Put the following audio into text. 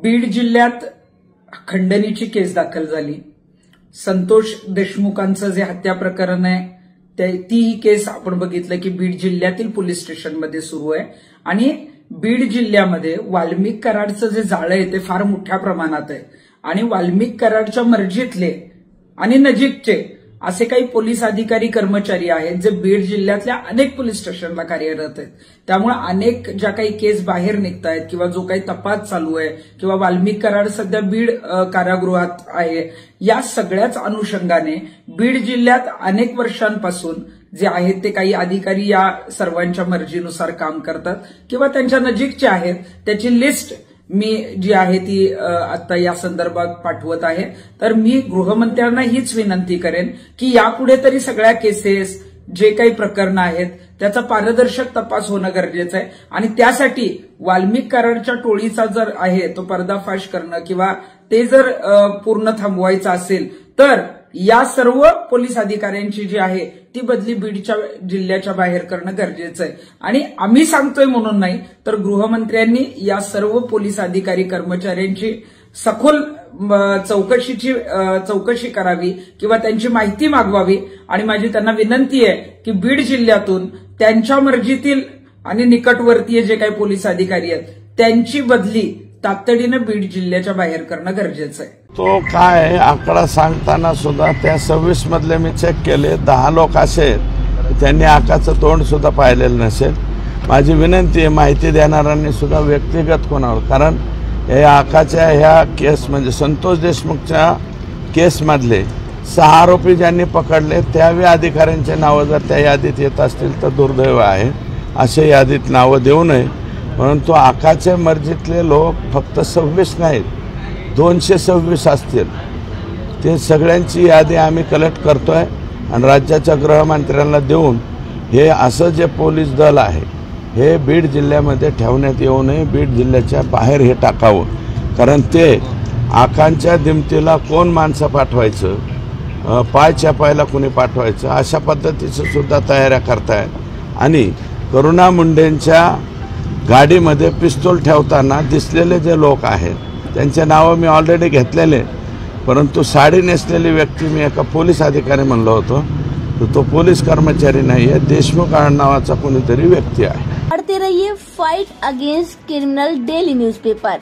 बीड जिल्ह्यात खंडणीची केस दाखल झाली। संतोष देशमुखांचं जे हत्या प्रकरण आहे ती ही केस आपण बघितलं की बीड जिल्ह्यातील पोलीस स्टेशनमध्ये सुरू आहे आणि बीड जिल्ह्यामध्ये वाल्मिक कराडचं जे जाळं आहे ते फार मोठ्या प्रमाणात आहे आणि वाल्मिक कराडच्या मर्जीतले आणि नजीकचे असे काही पोलीस अधिकारी कर्मचारी आहेत जे बीड जिल्ह्यातल्या अनेक पोलीस स्टेशनला कार्यरत आहेत। त्यामुळे अनेक ज्या काही केस बाहेर निघत आहेत किंवा जो काही तपास चालू आहे किंवा वाल्मिक कराड सध्या बीड कारागृहात आहे, या सगळ्याच अनुषंगाने बीड जिल्ह्यात अनेक वर्षांपासून जे आहेत ते काही अधिकारी या सर्वांच्या मर्जीनुसार काम करतात किंवा त्यांच्या नजीकचे आहेत। त्याची लिस्ट मी जी आहे ती आता या संदर्भात पाठवत आहे। तर मी गृहमंत्र्यांना हीच विनंती करेन की यापुढे तरी सगळ्या केसेस जे काही प्रकरणं आहेत त्याचा पारदर्शक तपास होणं गरजेचं आहे आणि त्यासाठी वाल्मिक कराडच्या टोळीचा जर आहे तो पर्दाफाश करणं किंवा ते जर पूर्ण थांबवायचं असेल तर या सर्व पोलीस अधिकाऱ्यांची जी आहे ती बदली बीडच्या जिल्ह्याच्या बाहेर करणं गरजेचं आहे। आणि आम्ही सांगतोय म्हणून नाही तर गृहमंत्र्यांनी या सर्व पोलीस अधिकारी कर्मचाऱ्यांची सखोल चौकशी करावी किंवा त्यांची माहिती मागवावी आणि माझी त्यांना विनंती आहे की बीड जिल्ह्यातून त्यांच्या मर्जीतील आणि निकटवर्तीय जे काही पोलीस अधिकारी आहेत त्यांची बदली तातडीनं बीड जिल्ह्याच्या बाहेर करणं गरजेचं आहे। तो काय आकडा सांगताना सुद्धा त्या 26 मधले मी चेक केले 10 लोक असे त्यांनी आकाचं तोंड सुद्धा पाहिलेलं नसेल। माझी विनंती आहे माहिती देणाऱ्यांनी सुद्धा व्यक्तिगत कोणावर, कारण हे आकाच्या ह्या केस म्हणजे संतोष देशमुखच्या केसमधले 6 आरोपी ज्यांनी पकडले त्यावेळी अधिकाऱ्यांचे नावं जर त्या यादीत येत असतील तर दुर्दैव आहे, असे यादीत नावं देऊ नये। परंतु आकाच्या मर्जीतले लोक फक्त 26 नाहीत 226 असतील, ते सगळ्यांची यादी आम्ही कलेक्ट करतोय आणि राज्याच्या गृहमंत्र्यांना देऊन हे असं जे पोलीस दल आहे हे बीड जिल्ह्यामध्ये ठेवण्यात येऊ नये, बीड जिल्ह्याच्या बाहेर हे टाकावं। कारण ते आकांच्या दिमतीला कोण माणसं पाठवायचं, पाय छापायला कोणी पाठवायचं अशा पद्धतीचं सुद्धा तयाऱ्या करतायत। आणि करुणा मुंडेंच्या गाडीमध्ये पिस्तूल ठेवताना दिसलेले जे लोक आहेत त्यांचे नावं मी ऑलरेडी घेतलेले, परंतु साडी नेसलेली व्यक्ती मी एका पोलीस अधिकारी म्हणलो होतो तर तो पोलीस कर्मचारी नाही आहे, देशमुख नावाचा कोणीतरी व्यक्ती आहे। पढ़ते रहिए fight against criminal daily newspaper.